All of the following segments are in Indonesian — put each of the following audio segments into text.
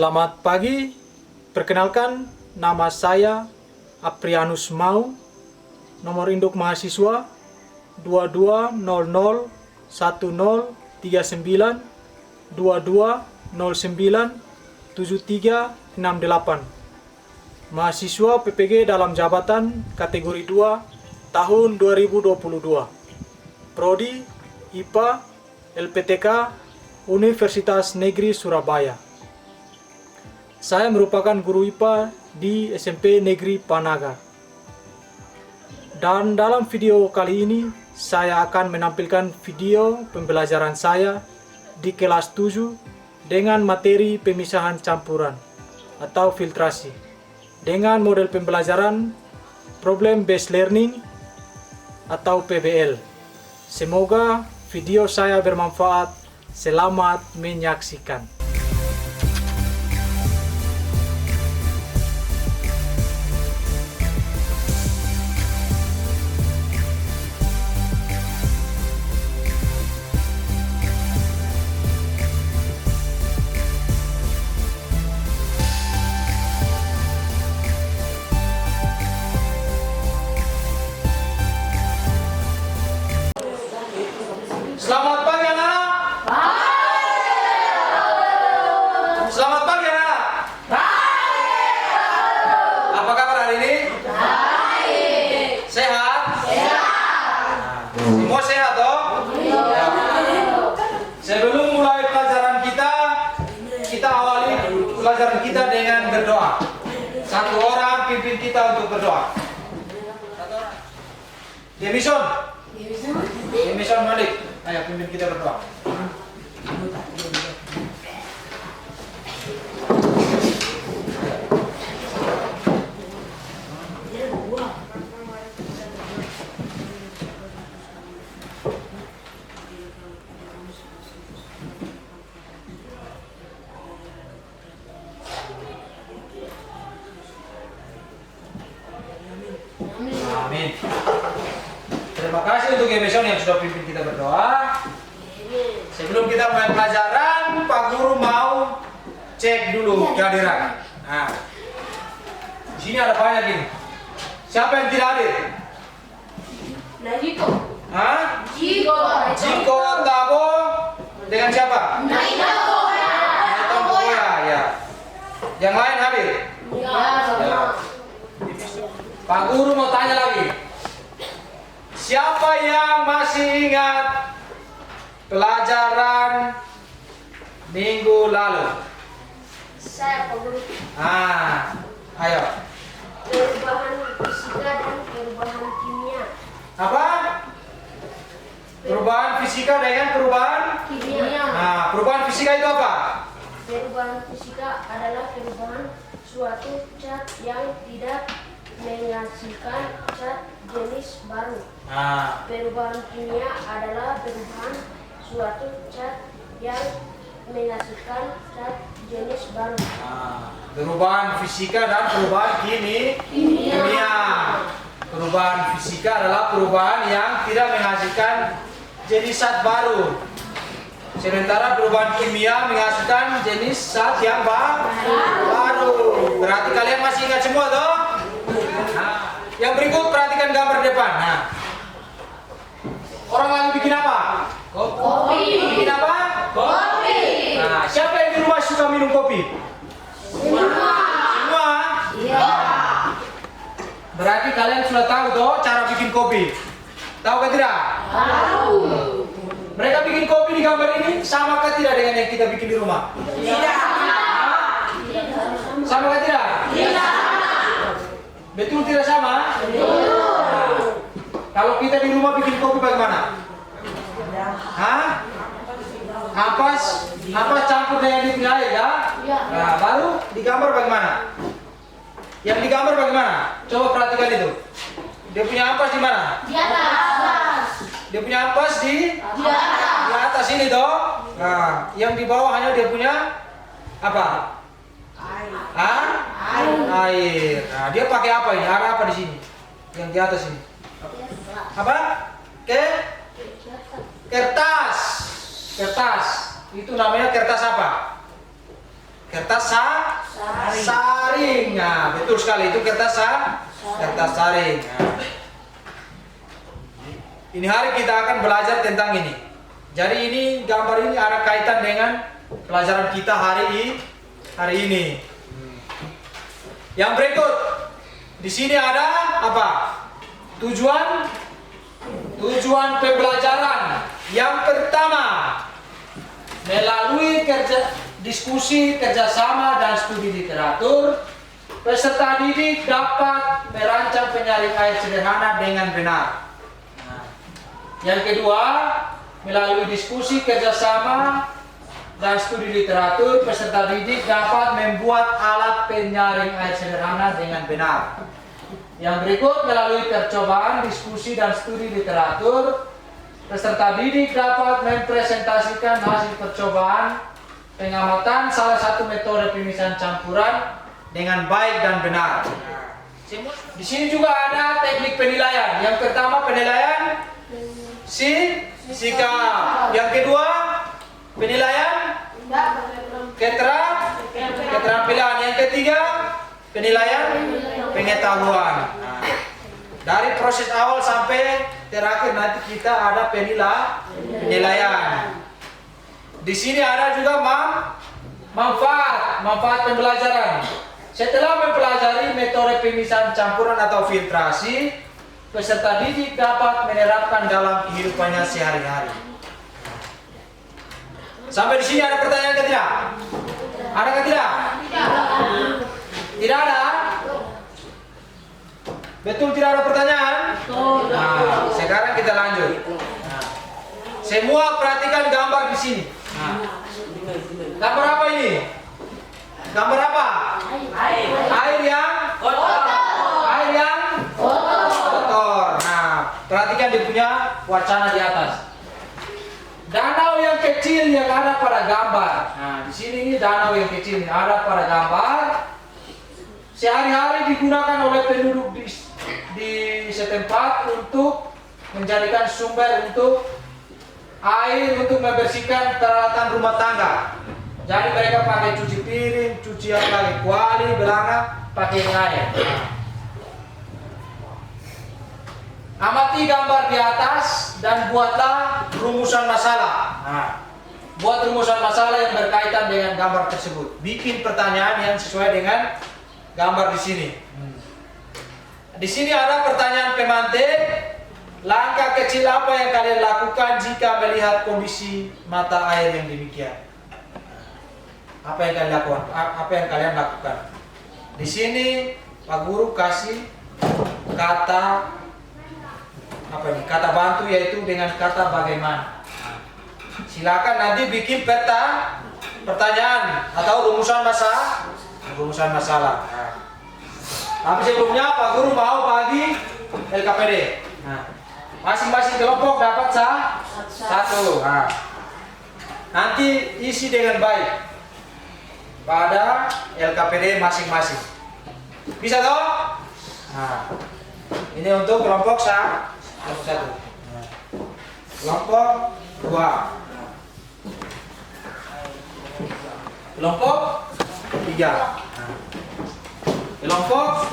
Selamat pagi, perkenalkan nama saya Aprianus Mau, nomor induk mahasiswa 22001039 22097368. Mahasiswa PPG dalam jabatan kategori 2 tahun 2022. Prodi IPA LPTK Universitas Negeri Surabaya. Saya merupakan guru IPA di SMP Negeri Panaga. Dan dalam video kali ini, saya akan menampilkan video pembelajaran saya di kelas 7 dengan materi pemisahan campuran atau filtrasi dengan model pembelajaran Problem Based Learning atau PBL. Semoga video saya bermanfaat. Selamat menyaksikan. Selamat pagi anak-anak. Selamat pagi anak-anak. Apa kabar hari ini? Baik. Sehat? Sehat. Semua sehat toh? Ya. Sebelum mulai pelajaran kita awali pelajaran kita dengan berdoa. Satu orang pimpin kita untuk berdoa. Satu orang. Demison Malik. Ayo pimpin kita berdoa. Amin. Terima kasih untuk Emerson yang sudah pimpin kita berdoa. Sebelum kita mulai pelajaran, Pak Guru mau cek dulu kehadiran. Nah, di sini ada banyak ini. Siapa yang tidak hadir? Najiko. Hah? Jiko. Jiko Tabo dengan siapa? Naito. Boya, ya. Yang lain hadir? Ya. Pak Guru mau tanya lagi. Siapa yang masih ingat pelajaran minggu lalu? Saya Pak Guru. Ayo. Perubahan fisika dan perubahan kimia. Apa? Perubahan fisika dengan perubahan? Kimia. Perubahan fisika itu apa? Perubahan fisika adalah perubahan suatu zat yang tidak menghasilkan zat jenis baru. Perubahan kimia adalah perubahan suatu zat yang menghasilkan zat jenis baru. Perubahan fisika dan perubahan kimia. Perubahan fisika adalah perubahan yang tidak menghasilkan jenis zat baru. Sementara perubahan kimia menghasilkan jenis zat yang baru. Berarti kalian masih ingat semua toh? Yang berikut perhatikan gambar depan. Orang lagi bikin apa? Kopi. Bikin apa? Kopi. Siapa yang di rumah suka minum kopi? Semua. Iya. Berarti kalian sudah tahu toh cara bikin kopi. Tahu kan tidak? Tahu. Mereka bikin kopi di gambar ini sama kah tidak dengan yang kita bikin di rumah? Tidak. Sama kah tidak? Tidak. Betul tidak sama? Betul. Kalau kita di rumah bikin kopi bagaimana? Ampas campur dengan dingin air ya? Baru digambar bagaimana? Yang digambar bagaimana? Coba perhatikan itu. Dia punya ampas di mana? Di atas. Dia punya ampas di atas. Di atas ini toh. Yang di bawah hanya dia punya apa? Air. Dia pakai apa ini? Ada apa di sini? Yang di atas ini? Apa? Kertas. Itu namanya kertas apa? kertas saring. Nah, betul sekali itu kertas saring. Nah. Ini hari kita akan belajar tentang ini. Jadi ini gambar ini ada kaitan dengan pelajaran kita hari ini. Yang berikut di sini ada apa? Tujuan pembelajaran. Yang pertama, melalui diskusi, kerjasama, dan studi literatur, peserta didik dapat merancang penyaring air sederhana dengan benar. Yang kedua, melalui diskusi, kerjasama, dan studi literatur, peserta didik dapat membuat alat penyaring air sederhana dengan benar. Yang berikut, melalui percobaan, diskusi, dan studi literatur, peserta didik dapat mempresentasikan hasil percobaan pengamatan salah satu metode pemisahan campuran dengan baik dan benar. Di sini juga ada teknik penilaian. Yang pertama penilaian sikap. Yang kedua penilaian keterampilan. Yang ketiga penilaian pengetahuan. Dari proses awal sampai terakhir nanti kita ada penilaian. Di sini ada juga manfaat pembelajaran. Setelah mempelajari metode pemisahan campuran atau filtrasi, peserta didik dapat menerapkan dalam kehidupannya sehari-hari. Sampai di sini ada pertanyaan ke tidak? Ada ke tidak? Tidak ada? Betul tidak ada pertanyaan? Nah, sekarang kita lanjut. Nah, semua perhatikan gambar di sini. Nah, gambar apa ini? Gambar apa? Air yang kotor. Nah, perhatikan dia punya wacana di atas. Danau yang kecil yang ada pada gambar. Nah, di sini ini danau yang kecil yang ada pada gambar. Sehari-hari digunakan oleh penduduk di setempat untuk menjadikan sumber untuk air untuk membersihkan peralatan rumah tangga. Jadi mereka pakai cuci piring, cuci kuali, belanga, pakai air. Amati gambar di atas dan buatlah rumusan masalah. Nah, buat rumusan masalah yang berkaitan dengan gambar tersebut. Bikin pertanyaan yang sesuai dengan gambar di sini. Di sini ada pertanyaan pemantik. Langkah kecil apa yang kalian lakukan jika melihat kondisi mata air yang demikian? Apa yang kalian lakukan? Apa yang kalian lakukan? Di sini Pak Guru kasih kata kata bantu, yaitu dengan kata bagaimana. Silakan nanti bikin pertanyaan atau rumusan masalah. Tapi sebelumnya Pak Guru mau bagi LKPD. Nah, masing-masing kelompok dapat satu. Nah, nanti isi dengan baik pada LKPD masing-masing. Bisa toh? Nah, ini untuk kelompok satu. Kelompok 2. Kelompok 3. Kelompok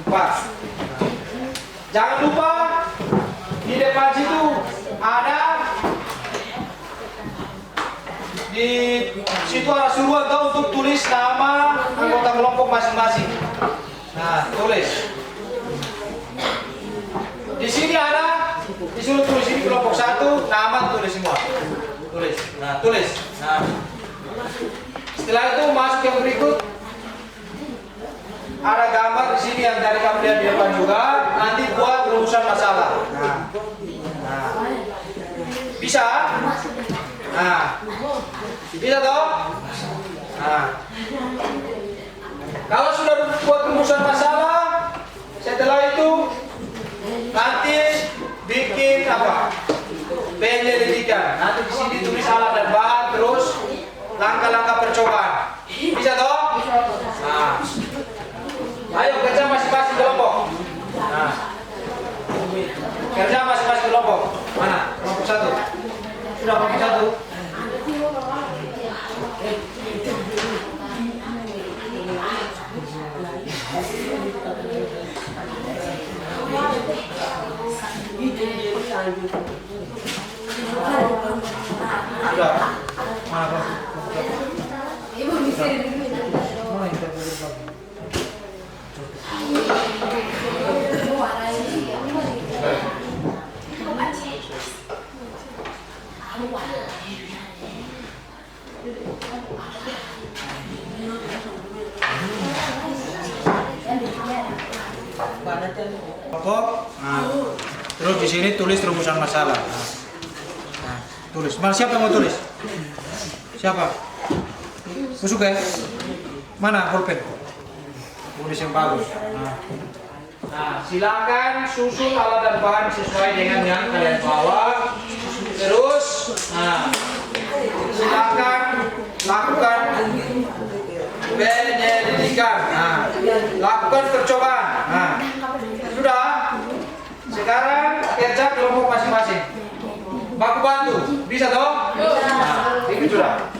4. Jangan lupa di depan situ ada suruhan untuk tulis nama anggota kelompok masing-masing. Nah, tulis. Di sini ada disuruh tulis ini kelompok 1, nama tulis semua. Tulis. Nah, tulis. Nah, setelah itu masuk yang berikut. Ada gambar di sini yang tadi kamu lihat di depan juga. Nanti buat rumusan masalah. Nah. Bisa? Nah. Bisa toh? Nah. Kalau sudah buat rumusan masalah, setelah itu nanti bikin penyelidikan. Nanti di sini tulis alat dan bahan, terus langkah-langkah percobaan. Bisa toh? Nah. Ayo kerja masing-masing kelompok. Nah. Kerja masing-masing kelompok. Mana? Kelompok 1. Sudah kelompok 1. Sudah. Mana Bang? Mana yang tak boleh Bang? Pokok. Nah, terus di sini tulis rumusan masalah. Nah, tulis. Mana siapa yang mau tulis? Siapa? Busuk ya? Mana pulpen? Tulis yang bagus. Nah, silakan susun alat dan bahan sesuai dengan yang kalian bawa. Terus, nah, silakan lakukan penyelidikan. Nah, lakukan percobaan. Nah, sudah. Sekarang kerja kelompok masing-masing. Baku bantu, bisa toh? Nah, itu sudah.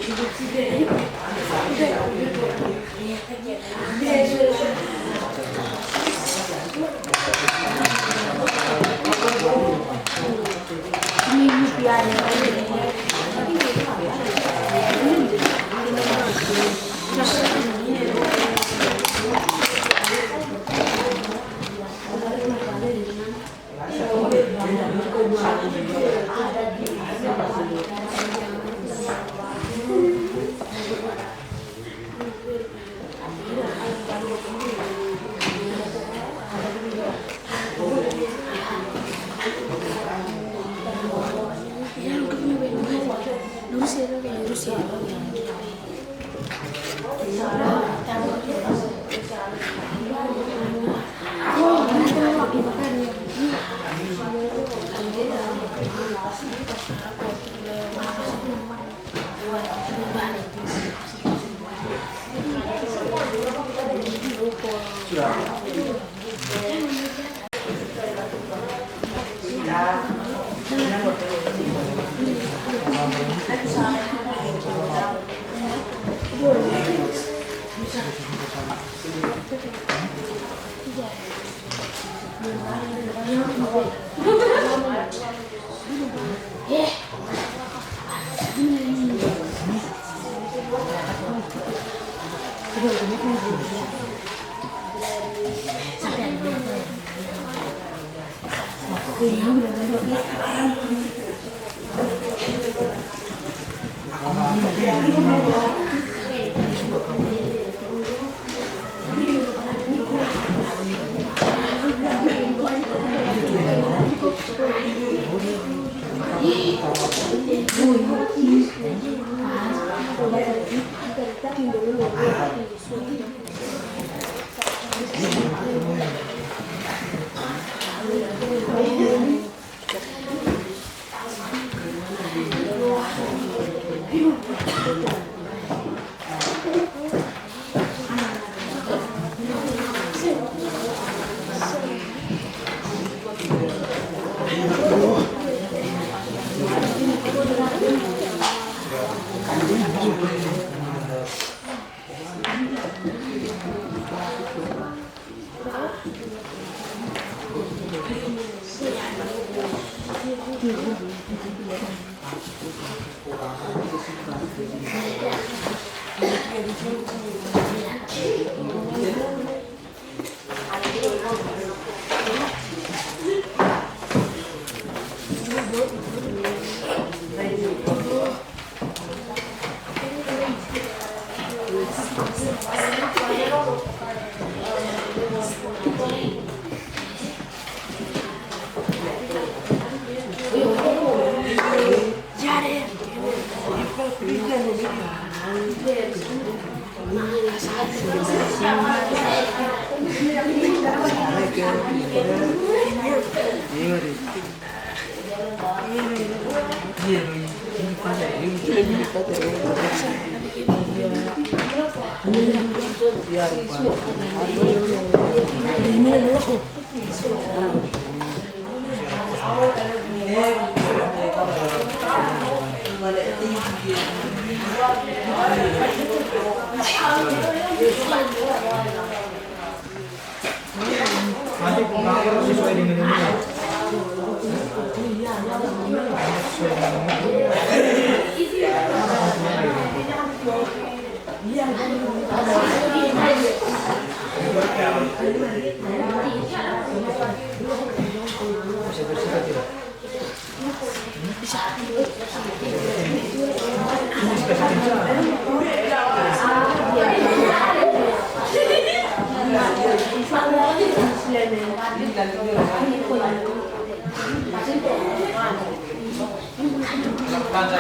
Cover sesuai dengan ini ya. Bisa bersihkan tidak? Bisa. Lakukan saja.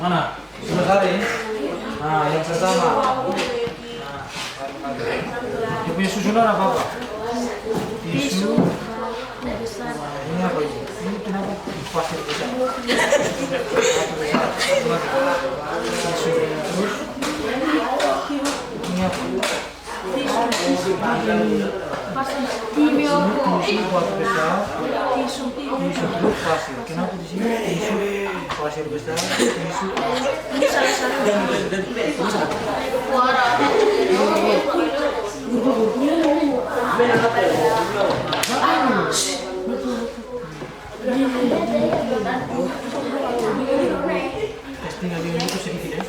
Mana? Sudah kali? Nah, yang pertama. Dia punya susunan apa? Tisu. Ini apa ini? Ini kenapa pasir besar? Tisu. Terus? Ini apa? Tisu buat besar. Tisu terus pasir. Kenapa di sini tisu pasir besar? Tisu. Ini salah satu Tinggal di itu sedikit ya.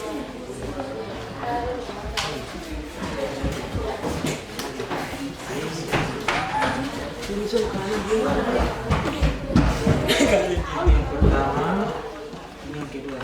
Yang pertama, yang kedua.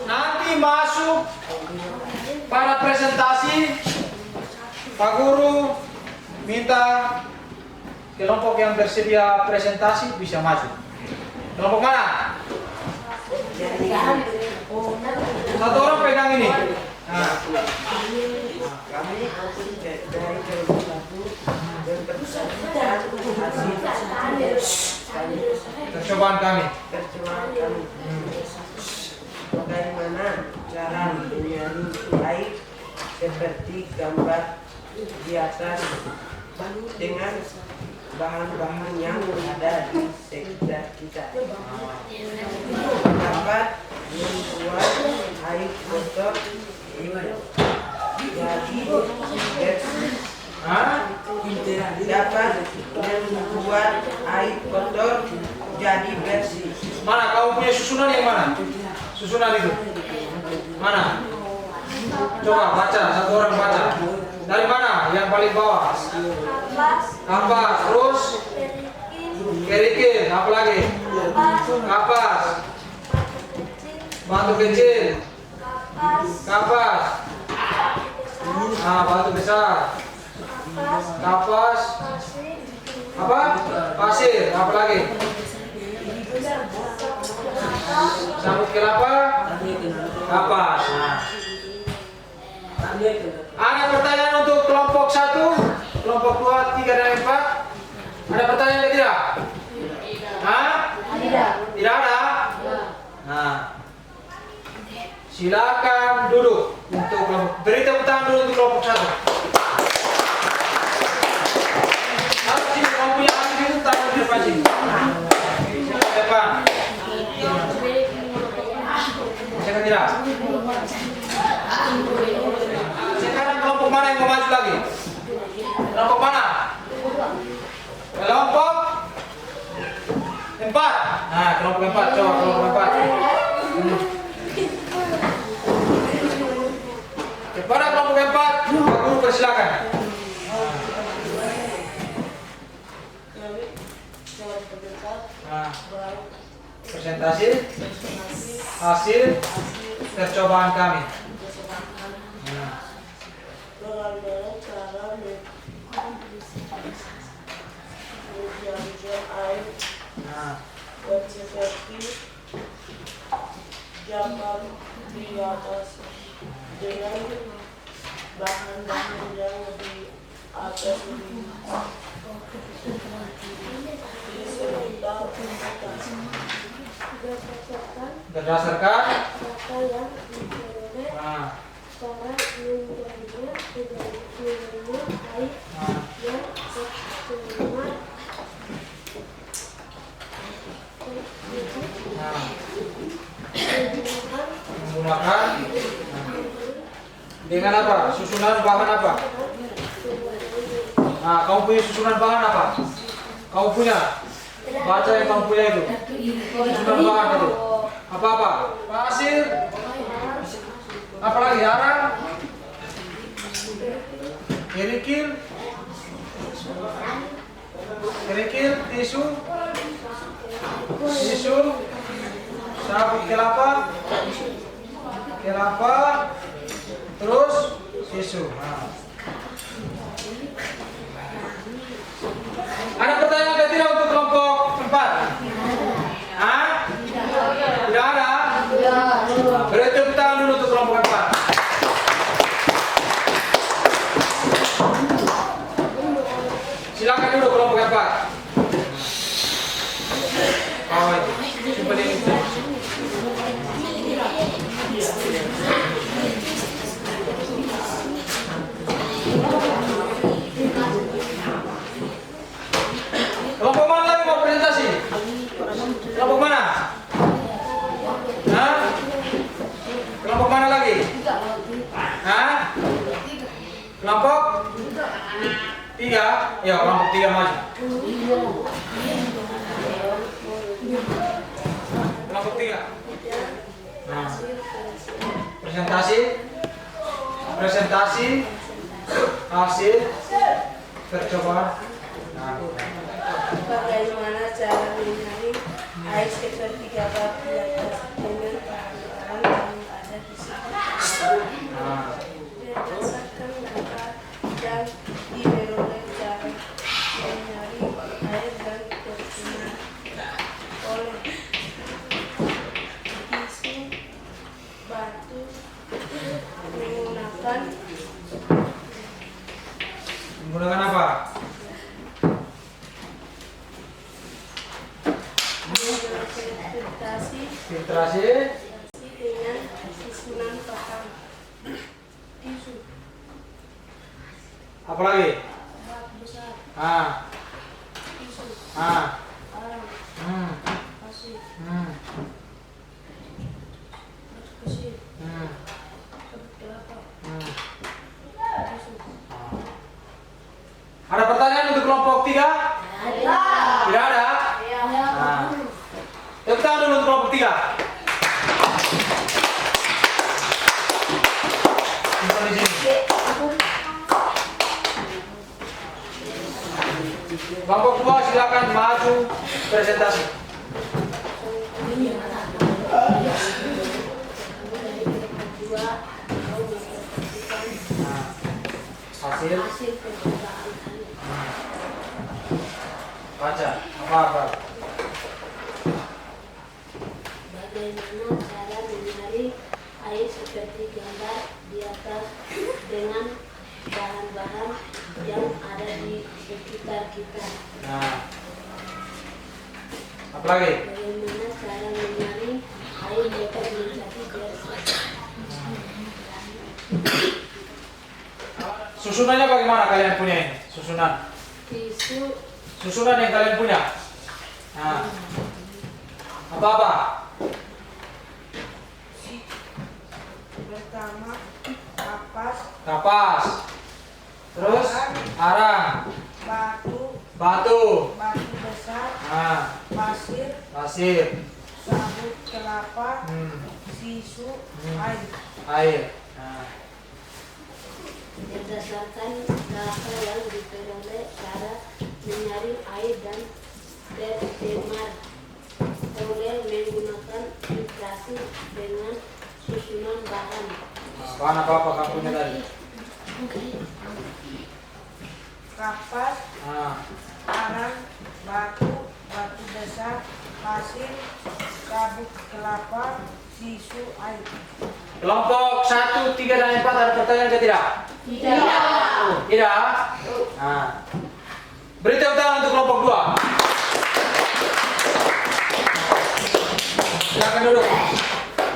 Nanti masuk pada presentasi, Pak Guru minta kelompok yang bersedia presentasi bisa maju. Kelompok mana? Satu orang pegang ini. Nah. Percobaan kami. Bagaimana cara menyanyi baik seperti gambar di atas dengan bahan-bahan yang ada di sekitar kita. Dapat membuat air kotor jadi bersih. Dapat membuat air kotor jadi bersih. Mana kamu punya susunan yang mana? Susunan itu mana? Coba baca, satu orang baca. Dari mana? Yang paling bawah. Kapas, terus kerikil, apa lagi? Kapas, batu kecil, kapas, batu besar, kapas, apa? Pasir, apa lagi? Sabut kelapa, kapas. Ada pertanyaan untuk kelompok 1, kelompok 2, 3, dan 4? Ada pertanyaan tidak? Tidak. Tidak ada? Nah, silakan duduk untuk kelompok. Beri tepuk tangan dulu untuk kelompok 1. Harus sini kamu punya adik itu tangan di depan sini. Depan. Silakan tidak? Sekarang kelompok mana yang mau maju lagi? Kelompok mana? Kelompok 4. Nah, kelompok 4. Coba kelompok 4. Kepada kelompok 4, Pak Guru persilakan. Nah, presentasi hasil percobaan kami. Bagaimana cara menjam air seperti jamban di atas dengan bahan-bahan yang di atas ini. Berdasarkan cara menjadinya air yang sesuai menggunakan dengan apa? Susunan bahan apa? Nah, kamu punya susunan bahan apa? Kamu punya? Baca yang kamu punya itu. Susunan bahan itu. Apa-apa? Pasir. Apalagi arang. Kerikil. Kerikil, tisu. Tisu. Sabut kelapa. Kelapa. Terus tisu. Ada pertanyaan atau tidak untuk kelompok 4? Tidak ada? Beri tepuk tangan dulu untuk kelompok 4. Silakan dulu kelompok 4. Oh, itu. Simpan ini. Kelompok mana lagi mau presentasi? Kelompok mana? Kelompok mana lagi? Kelompok 3? Ya, kelompok 3 maju. Kelompok 3. Presentasi hasil percobaan. Bagaimana cara menyaring air seperti gabah di atas dengan bahan-bahan yang ada di sekitar. Berdasarkan data yang diperoleh cara menyaring air dan tercemar oleh tisu batu menggunakan apa? Filtrasi dengan susunan bahan tisu. apa lagi? arang, Hmm. pasir, Hmm. pasir, Hmm. sabut kelapa, Hmm. tisu. Ada pertanyaan untuk kelompok 3? Tidak ada? Nah. Tepuk tangan dulu untuk kelompok 3. Simpan di sini. Kelompok 2 silakan maju presentasi. Nah, hasil Hasil percobaan kami. baca apa-apa. Bagaimana cara menyaring air seperti gambar di atas dengan bahan-bahan yang ada di sekitar kita. Nah, apa lagi? Bagaimana cara menyaring air dapat menjadi bersih. Susunannya bagaimana kalian punya ini? Susunan. Susunan yang kalian punya. Nah, apa-apa? Pertama, kapas, Kapas. Terus arang, batu, batu, batu besar, nah, pasir, pasir, sabut kelapa, hmm, tisu, Hmm. air. air. Nah, Berdasarkan data yang diperoleh, cara menyaring air dan tercemar oleh menggunakan filtrasi dengan susunan bahan. bahan apa-apa kamu punya tadi? Kapas, Nah, arang, batu, batu besar, pasir, sabut kelapa, tisu, air. kelompok 1, 3, dan 4 ada pertanyaan ke tidak? Tidak? Nah, beri tepuk tangan untuk kelompok 2. Silakan duduk.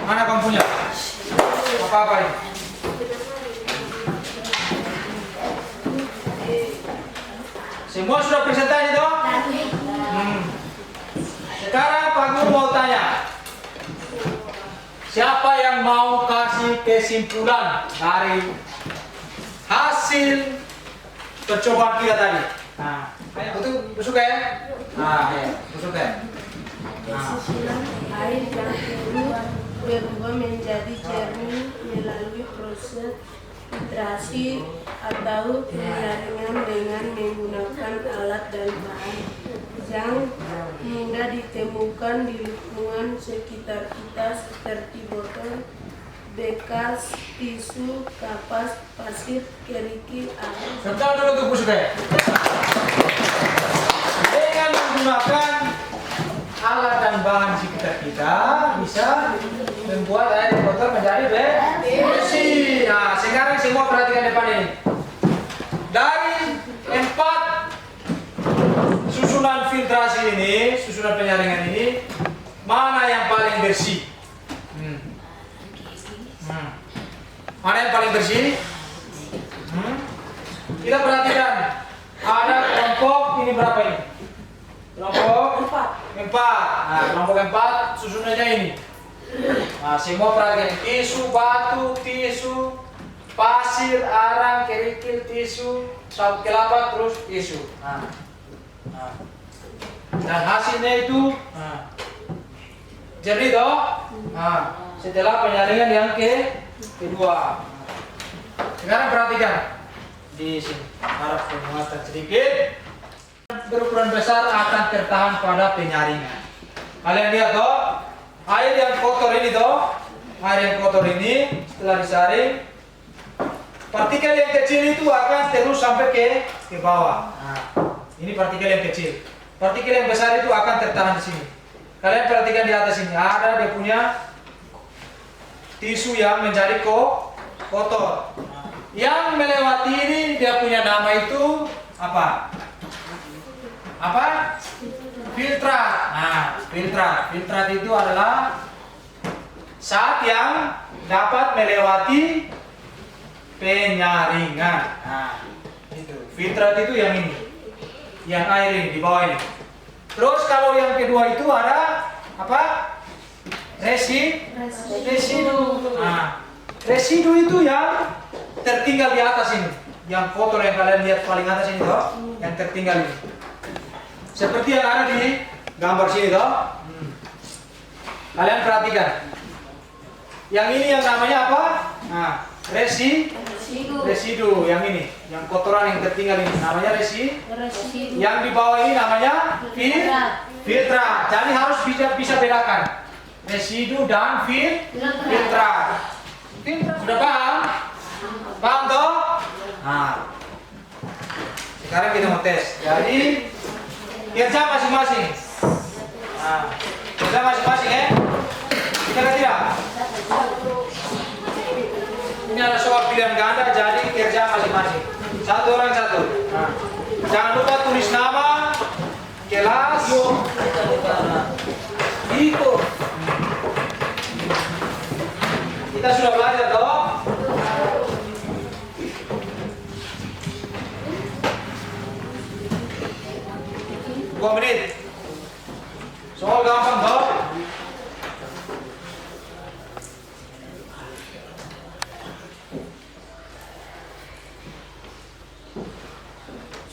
Mana kamu punya? Apa-apa ini? Semua sudah presentasi toh? Sekarang Pak Guru mau tanya. Siapa yang mau kasih kesimpulan dari hasil percobaan kita tadi? Nah, ayo betul, busuk ya? Nah, ayo, busuk ya? Kesusunan air yang berubah menjadi jernih melalui proses filtrasi atau penyaringan dengan menggunakan alat dan bahan yang mudah ditemukan di lingkungan sekitar kita seperti botol, bekas, tisu, kapas, pasir, kerikil, air. Betul dulu untuk busuk ya? Dengan menggunakan alat dan bahan sekitar kita bisa membuat air di botol menjadi bersih. Nah, sekarang semua perhatikan depan ini. Dari 4 susunan filtrasi ini, susunan penyaringan ini, mana yang paling bersih? Mana yang paling bersih? Kita perhatikan. Ada kelompok ini berapa ini? Kelompok 4. Nah, kelompok 4 susunannya ini. Nah, semua perhatikan. Tisu, batu, tisu, pasir, arang, kerikil, tisu, sabut kelapa, terus tisu. Nah. Dan hasilnya itu jernih toh? Nah, setelah penyaringan yang kedua. Sekarang perhatikan di sini. Harap penguatan sedikit. Berukuran besar akan tertahan pada penyaringan. Kalian lihat toh? Air yang kotor ini toh? Air yang kotor ini setelah disaring, partikel yang kecil itu akan terus sampai ke bawah. Nah, ini partikel yang kecil. Partikel yang besar itu akan tertahan di sini. Kalian perhatikan di atas ini, ada dia punya tisu yang menjadi kotor. Yang melewati ini dia punya nama itu apa? Apa? Filtrat. Nah, filtrat itu adalah saat yang dapat melewati penyaringan. Nah, itu. Filtrat itu yang ini. Yang air ini di bawah ini. Terus kalau yang kedua itu ada apa? Residu. Nah, residu itu yang tertinggal di atas ini, yang kotor yang kalian lihat paling atas ini toh, yang tertinggal ini. Seperti yang ada di gambar sini toh. Kalian perhatikan. Yang ini yang namanya apa? Nah, residu. Yang ini, yang kotoran yang tertinggal ini namanya residu. Yang di bawah ini namanya filtrat. Jadi harus bisa bedakan residu dan filtrat. Sudah paham? Paham toh? Nah, sekarang kita mau tes. Jadi kerja masing-masing. Nah, kerja masing-masing ya. Kita tidak. Ini ada soal pilihan ganda, jadi kerja masing-masing. Satu orang satu. Nah, jangan lupa tulis nama, kelas, itu. Kita sudah belajar toh? Dua menit. Soal gampang toh?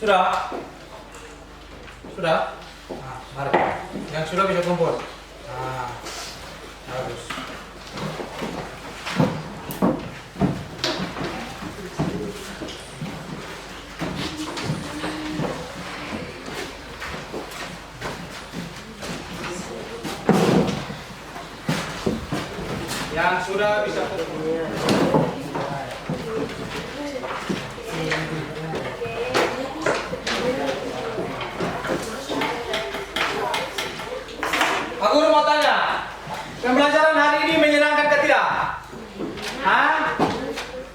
Sudah? Sudah? Nah, mari. Yang sudah bisa kumpul. Nah, bagus. Yang sudah bisa kumpul. Aku mau tanya, pembelajaran hari ini menyenangkan ke tidak? Hah?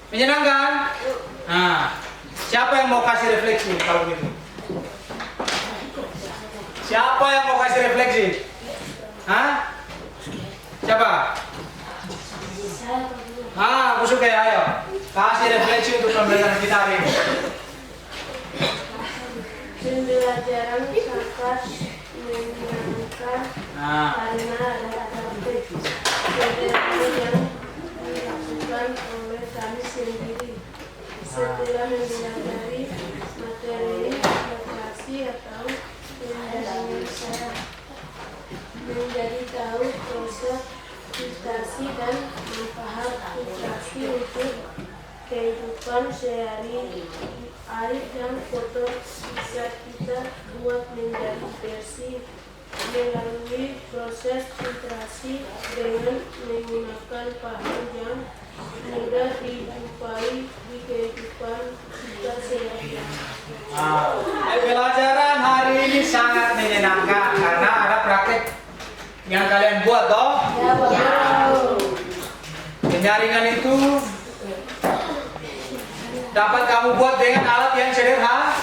Menyenangkan? Nah, siapa yang mau kasih refleksi kalau begini? Siapa yang mau kasih refleksi? Hah? Siapa? Aku suka ya, ayo. Kasih refleksi untuk pembelajaran kita hari ini. Pembelajaran sangat menyenangkan karena ada topik yang dilakukan oleh kami sendiri. Setelah mempelajari materi lokasi atau pendampingan saya menjadi tahu proses filtrasi dan manfaat filtrasi untuk kehidupan sehari-hari. Air yang kotor bisa kita buat menjadi bersih melalui proses filtrasi dengan menggunakan bahan yang mudah dijumpai di kehidupan kita sehari-hari. Pelajaran hari ini sangat menyenangkan karena ada praktek yang kalian buat toh. Penyaringan itu dapat kamu buat dengan alat yang sederhana.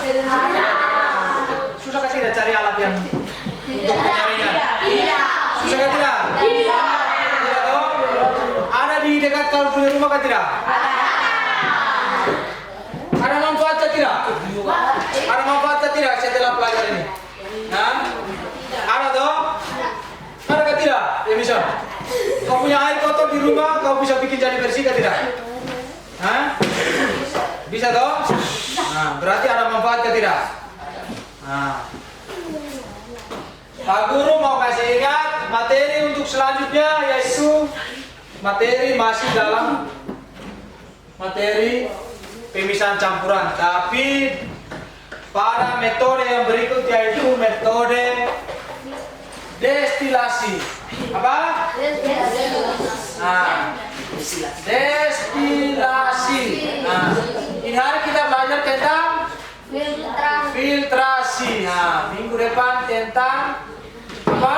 Susah kan tidak cari alat yang untuk penyaringan? Susah kan tidak? Tidak toh? Ada di dekat kalau punya rumah kan tidak? Ada manfaatnya tidak? Ada manfaatnya tidak setelah pelajaran ini? Hah? Ada toh? Ada kan tidak? Ya bisa. Kau punya air kotor di rumah, kau bisa bikin jadi bersih kan tidak? Hah? Bisa toh? Nah, berarti ada manfaatnya tidak? Nah. Pak Guru mau kasih ingat materi untuk selanjutnya yaitu materi masih dalam materi pemisahan campuran, tapi pada metode yang berikut yaitu metode destilasi. Apa? Nah, destilasi. Nah, ini hari kita belajar tentang filtrasi. Nah, minggu depan tentang apa?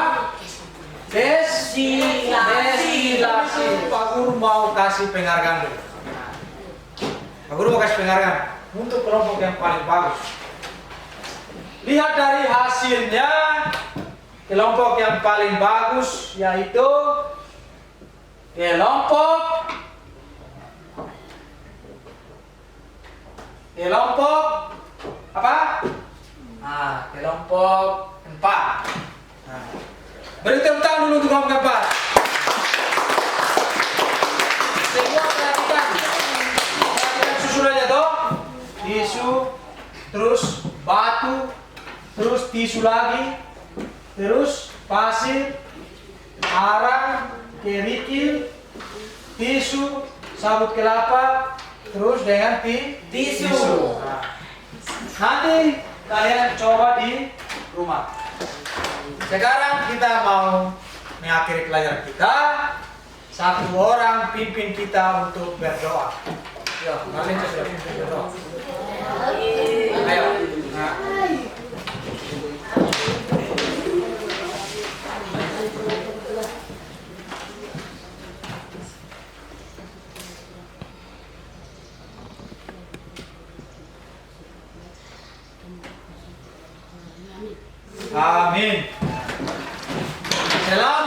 Destilasi. Pak Guru mau kasih penghargaan dulu. Pak Guru mau kasih penghargaan untuk kelompok yang paling bagus. Lihat dari hasilnya, kelompok yang paling bagus yaitu kelompok apa? Kelompok 4. terus batu, terus tisu lagi, terus pasir, arang, kerikil, tisu, sabut kelapa, terus dengan tisu. Nah, nanti kalian coba di rumah. Sekarang kita mau mengakhiri pelajaran kita. Satu orang pimpin kita untuk berdoa. Yo, kalian sudah pimpin berdoa. Ayo. Nah. Amin. Selamat